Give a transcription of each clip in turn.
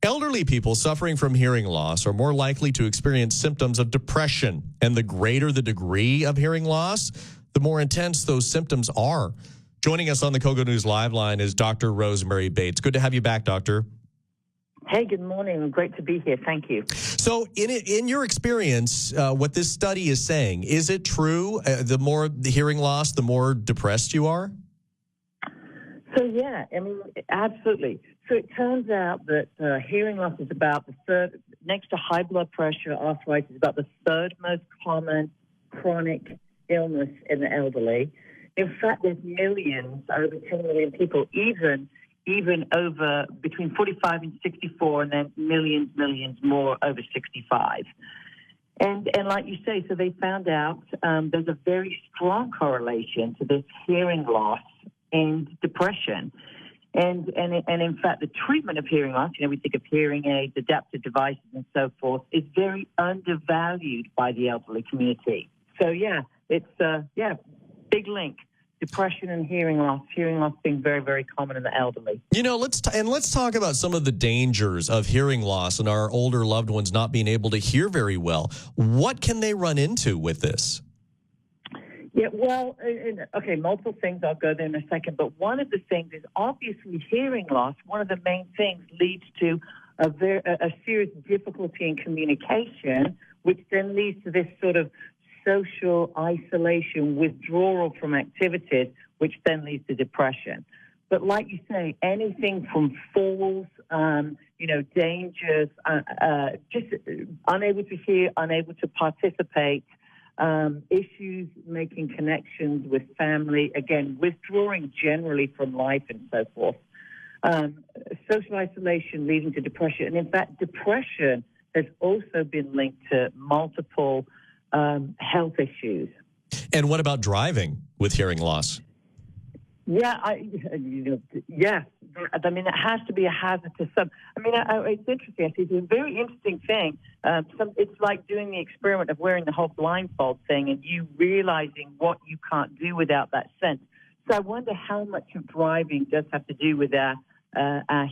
Elderly people suffering from hearing loss are more likely to experience symptoms of depression, and the greater the degree of hearing loss, the more intense those symptoms are. Joining us on the KOGO News Live line is Dr. Rosemary Bates. Good to have you back, Doctor. Hey, good morning. Great to be here. Thank you. So in your experience, what this study is saying, is it true the more the hearing loss, the more depressed you are? So, yeah, I mean, absolutely. So it turns out that hearing loss is about the third, next to high blood pressure, arthritis, about the third most common chronic illness in the elderly. In fact, there's millions, over 10 million people, even over between 45 and 64, and then millions more over 65. And like you say, so they found out there's a very strong correlation to this hearing loss and depression. And in fact, the treatment of hearing loss, we think of hearing aids, adaptive devices, and so forth, is very undervalued by the elderly community. So, yeah, it's, big link. Depression and hearing loss being very, very common in the elderly. Let's talk about some of the dangers of hearing loss and our older loved ones not being able to hear very well. What can they run into with this? Yeah, well, okay, multiple things. I'll go there in a second. But one of the things is obviously hearing loss. One of the main things leads to a serious difficulty in communication, which then leads to this sort of social isolation, withdrawal from activities, which then leads to depression. But like you say, anything from falls, dangers, just unable to hear, unable to participate, issues making connections with family, again, withdrawing generally from life and so forth. Social isolation leading to depression. And in fact, depression has also been linked to multiple health issues. And what about driving with hearing loss? Yeah, yes. I mean, it has to be a hazard to some. I mean, it's interesting. It's a very interesting thing. It's like doing the experiment of wearing the whole blindfold thing and you realizing what you can't do without that sense. So I wonder how much of driving does have to do with our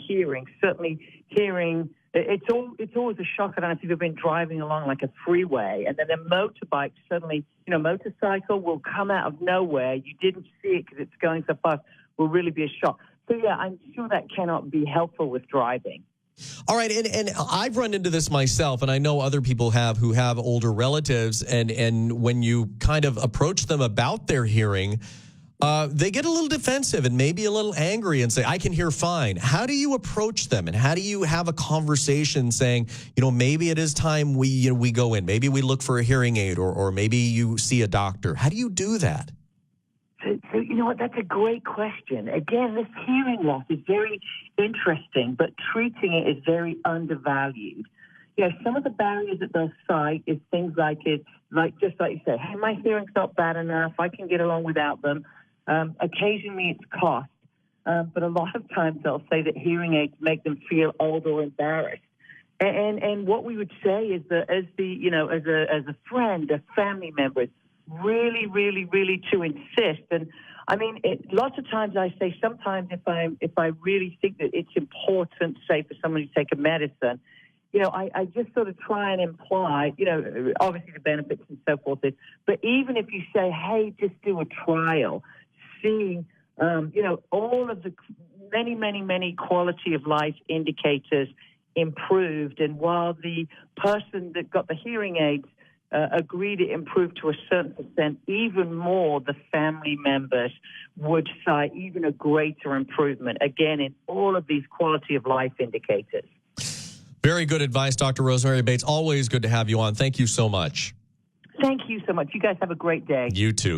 hearing. Certainly hearing, it's always a shock. I don't know if you've ever been driving along like a freeway and then a motorbike suddenly, motorcycle will come out of nowhere. You didn't see it because it's going so fast. Will really be a shock. So, yeah, I'm sure that cannot be helpful with driving. All right, and I've run into this myself, and I know other people who have older relatives, and when you kind of approach them about their hearing, they get a little defensive and maybe a little angry and say, I can hear fine. How do you approach them, and how do you have a conversation saying, maybe it is time we go in, maybe we look for a hearing aid, or maybe you see a doctor? How do you do that? So, you know what, that's a great question. Again, this hearing loss is very interesting, but treating it is very undervalued. Some of the barriers that they'll cite is things like just like you say, hey, my hearing's not bad enough, I can get along without them. Occasionally it's cost, but a lot of times they'll say that hearing aids make them feel old or embarrassed. And what we would say is that as a friend, a family member, really, really, really to insist. And I mean, lots of times I say sometimes if I really think that it's important, say, for someone to take a medicine, I just sort of try and imply, obviously the benefits and so forth. But even if you say, hey, just do a trial, see, all of the many quality of life indicators improved. And while the person that got the hearing aids agreed it improved to a certain percent, even more the family members would cite even a greater improvement, again, in all of these quality of life indicators. Very good advice, Dr. Rosemary Bates. Always good to have you on. Thank you so much. Thank you so much. You guys have a great day. You too.